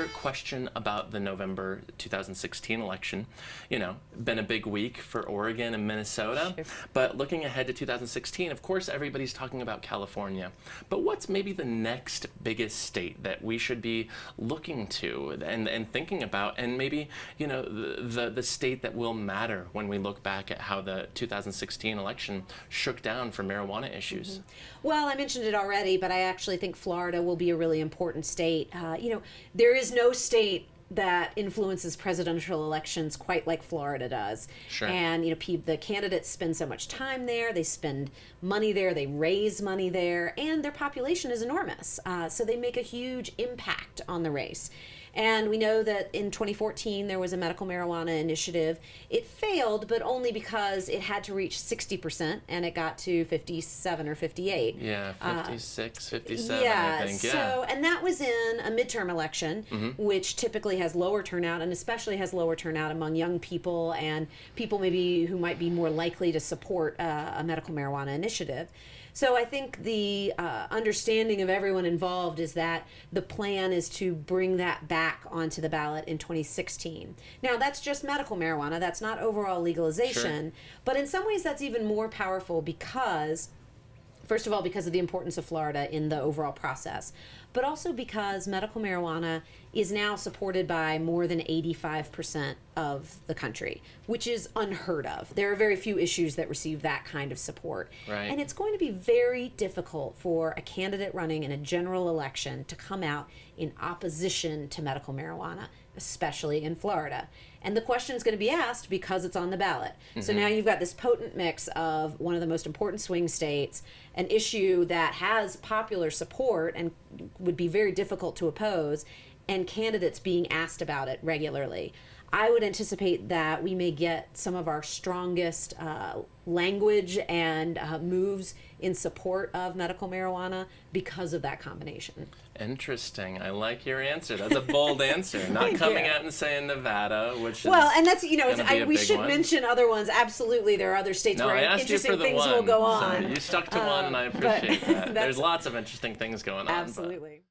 another question about the November 2016 election. Been a big week for Oregon and Minnesota, Sure. but looking ahead to 2016, of course, everybody's talking about California. But what's maybe the next biggest state that we should be looking to and thinking about, and maybe, the state that will matter when we look back at how the 2016 election shook down for marijuana issues? Well, I mentioned it already, but I actually think Florida will be a really important state. There is no state that influences presidential elections quite like Florida does. Sure. And the candidates spend so much time there, they spend money there, they raise money there, and their population is enormous. So they make a huge impact on the race. And we know that in 2014 there was a medical marijuana initiative. It failed, but only because it had to reach 60%, and it got to 57 or 58. Yeah, 56, 57, yeah, I think. Yeah. So, and that was in a midterm election, which typically has lower turnout, and especially has lower turnout among young people and people maybe who might be more likely to support a medical marijuana initiative. So I think the understanding of everyone involved is that the plan is to bring that back onto the ballot in 2016. Now, that's just medical marijuana. That's not overall legalization. Sure. But in some ways, that's even more powerful because, first of all, because of the importance of Florida in the overall process, but also because medical marijuana is now supported by more than 85% of the country, which is unheard of. There are very few issues that receive that kind of support. Right. And it's going to be very difficult for a candidate running in a general election to come out in opposition to medical marijuana, especially in Florida. And the question is going to be asked because it's on the ballot. So now you've got this potent mix of one of the most important swing states, an issue that has popular support and would be very difficult to oppose, and candidates being asked about it regularly. I would anticipate that we may get some of our strongest language and moves in support of medical marijuana because of that combination. Interesting. I like your answer. That's a bold answer. Not coming out and saying Nevada, which is and that's we big should one. mention other ones. Absolutely, there are other states No, I where asked you interesting for the things one, will go so on. you stuck to one, and I appreciate that. that's- There's lots of interesting things going on. but- Absolutely.